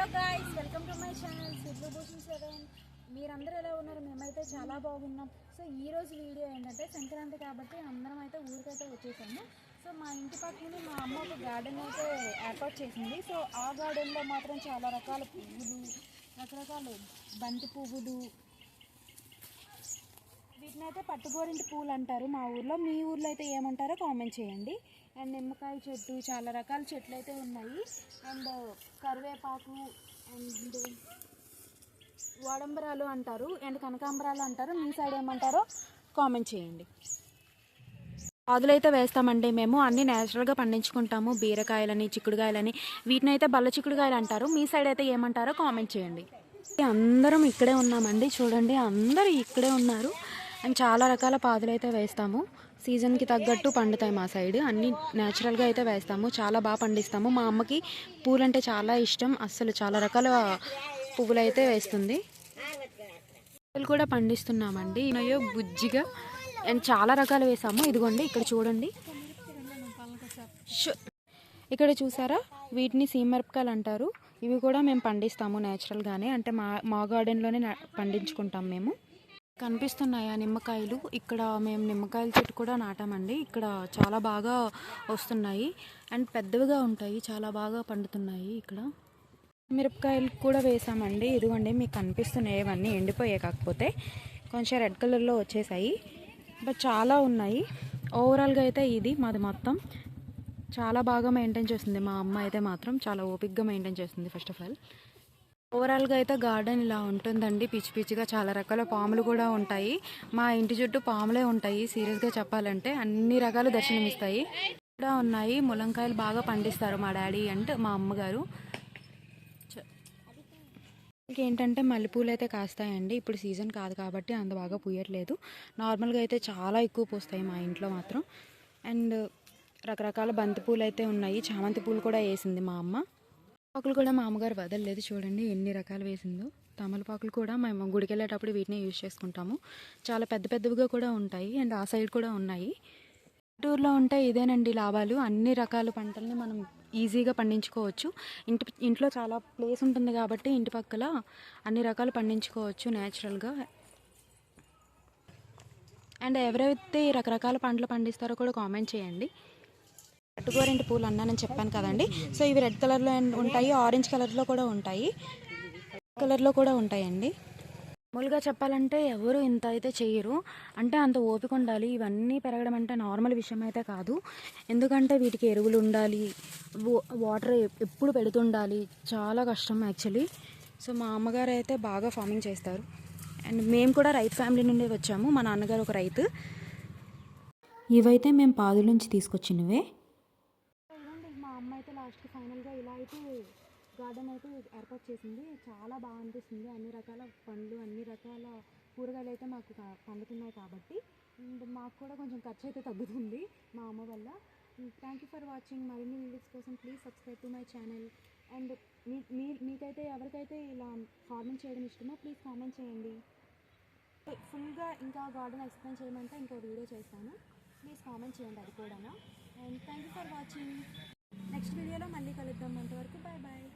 Hello guys, welcome to my channel Siddhibhushan 7. మీరందరూ ఎలా ఉన్నారు? మేమైతే చాలా బాగున్నాం. సో ఈరోజు వీడియో ఏంటంటే సంక్రాంతి కాబట్టి అందరం అయితే ఊరికైతే వచ్చేసాము. సో మా ఇంటి పక్కనే మా అమ్మ ఒక గార్డెన్ అయితే ఏర్పాటు చేసింది. సో ఆ గార్డెన్లో మాత్రం చాలా రకాల పువ్వులు, రకరకాల బంతి పువ్వులు, వీటిని అయితే పట్టుగోరింటి పూలు అంటారు మా ఊర్లో. మీ ఊర్లో అయితే ఏమంటారో కామెంట్ చేయండి. అండ్ నిమ్మకాయ చెట్టు, చాలా రకాల చెట్లు అయితే ఉన్నాయి. అండ్ కరివేపాకు, అండ్ వాడంబరాలు అంటారు, అండ్ కనకాంబరాలు అంటారు. మీ సైడ్ ఏమంటారో కామెంట్ చేయండి. పాదులు అయితే వేస్తామండి మేము, అన్నీ న్యాచురల్గా పండించుకుంటాము. బీరకాయలని, చిక్కుడుకాయలని, వీటిని అయితే బల్ల చిక్కుడుకాయలు అంటారు. మీ సైడ్ అయితే ఏమంటారో కామెంట్ చేయండి. అందరం ఇక్కడే ఉన్నామండి, చూడండి అందరూ ఇక్కడే ఉన్నారు. అండ్ చాలా రకాల పాదులు అయితే వేస్తాము. సీజన్కి తగ్గట్టు పండుతాయి మా సైడ్, అన్నీ న్యాచురల్గా అయితే వేస్తాము. చాలా బాగా పండిస్తాము. మా అమ్మకి పూలు అంటే చాలా ఇష్టం, అస్సలు చాలా రకాల పువ్వులు అయితే వేస్తుంది. పూలు కూడా పండిస్తున్నామండి, ఉన్నాయో బుజ్జిగా. అండ్ చాలా రకాలు వేసాము. ఇదిగోండి ఇక్కడ చూడండి, ఇక్కడ చూసారా, వీటిని సీమమిరపకాయలు అంటారు. ఇవి కూడా మేము పండిస్తాము న్యాచురల్గానే, అంటే మా గార్డెన్లోనే పండించుకుంటాం మేము. కనిపిస్తున్నాయా నిమ్మకాయలు? ఇక్కడ మేము నిమ్మకాయల చెట్టు కూడా నాటామండి. ఇక్కడ చాలా బాగా వస్తున్నాయి అండ్ పెద్దవిగా ఉంటాయి, చాలా బాగా పండుతున్నాయి. ఇక్కడ మిరపకాయలు కూడా వేసామండి. ఇదిగోండి మీకు కనిపిస్తున్నాయి, ఇవన్నీ ఎండిపోయాయి, కాకపోతే కొంచెం రెడ్ కలర్లో వచ్చేసాయి. బట్ చాలా ఉన్నాయి. ఓవరాల్గా అయితే ఇది మాది మొత్తం చాలా బాగా మెయింటైన్ చేస్తుంది మా అమ్మ. అయితే మాత్రం చాలా ఓపిక్గా మెయింటైన్ చేస్తుంది. ఫస్ట్ ఆఫ్ ఆల్ ఓవరాల్గా అయితే గార్డెన్ ఇలా ఉంటుందండి, పిచ్చి పిచ్చిగా. చాలా రకాల పాములు కూడా ఉంటాయి. మా ఇంటి చుట్టూ పాములే ఉంటాయి సీరియస్గా చెప్పాలంటే, అన్ని రకాలు దర్శనమిస్తాయి కూడా ఉన్నాయి. ములంకాయలు బాగా పండిస్తారు మా డాడీ అండ్ మా అమ్మగారు. ఇంకేంటంటే మల్లెపూలు అయితే కాస్తాయండి. ఇప్పుడు సీజన్ కాదు కాబట్టి అంత బాగా పూయట్లేదు. నార్మల్గా అయితే చాలా ఎక్కువ పూస్తాయి మా ఇంట్లో మాత్రం. అండ్ రకరకాల బంతి పూలు అయితే ఉన్నాయి. చామంతి పూలు కూడా వేసింది మా అమ్మ. పాకులు కూడా మా అమ్మగారు వదలలేదు, చూడండి ఎన్ని రకాలు వేసిందో. తమలపాకులు కూడా మేము గుడికి వెళ్ళేటప్పుడు వీటిని యూజ్ చేసుకుంటాము. చాలా పెద్ద పెద్దవిగా కూడా ఉంటాయి. అండ్ ఆ సైడ్ కూడా ఉన్నాయి. టూర్లో ఉంటే ఇదేనండి లాభాలు. అన్ని రకాల పంటల్ని మనం ఈజీగా పండించుకోవచ్చు. ఇంట్లో చాలా ప్లేస్ ఉంటుంది కాబట్టి ఇంటి పక్కల అన్ని రకాలు పండించుకోవచ్చు న్యాచురల్గా. అండ్ ఎవరైతే రకరకాల పంటలు పండిస్తారో కూడా కామెంట్ చేయండి. పట్టుగోరింటి పూలు అన్నానని చెప్పాను కదండి. సో ఇవి రెడ్ కలర్లో ఉంటాయి, ఆరెంజ్ కలర్లో కూడా ఉంటాయి, కలర్లో కూడా ఉంటాయండి. మామూలుగా చెప్పాలంటే ఎవరు ఇంత అయితే చేయరు, అంటే అంత ఓపిక ఉండాలి. ఇవన్నీ పెరగడం అంటే నార్మల్ విషయం అయితే కాదు. ఎందుకంటే వీటికి ఎరువులు ఉండాలి, వాటర్ ఎప్పుడు పెడుతుండాలి, చాలా కష్టం యాక్చువల్లీ. సో మా అమ్మగారు అయితే బాగా ఫార్మింగ్ చేస్తారు. అండ్ మేము కూడా రైతు ఫ్యామిలీ నుండి వచ్చాము. మా నాన్నగారు ఒక రైతు. ఇవైతే మేము పాదుల నుంచి తీసుకొచ్చినవే. మా అమ్మ అయితే లాస్ట్కి ఫైనల్గా ఇలా అయితే గార్డెన్ అయితే ఏర్పాటు చేసింది. చాలా బాగా అనిపిస్తుంది. అన్ని రకాల పండ్లు, అన్ని రకాల కూరగాయలు అయితే మాకు పండుతున్నాయి కాబట్టి. అండ్ మాకు కూడా కొంచెం ఖర్చు అయితే తగ్గుతుంది మా అమ్మ వల్ల. Thank you for watching. మరిన్ని వీడియోస్ కోసం please subscribe to my channel. And మీకైతే ఎవరికైతే ఇలా ఫార్మింగ్ చేయడం ఇష్టమో ప్లీజ్ కామెంట్ చేయండి. ఫుల్గా ఇంకా గార్డెన్ ఎక్స్ప్లెయిన్ చేయమంటే ఇంకో వీడియో చేస్తాను, ప్లీజ్ కామెంట్ చేయండి అది కూడా. And thank you for watching. Next వీడియోలో మళ్ళీ కలుద్దాం. అంతవరకు బాయ్ బాయ్.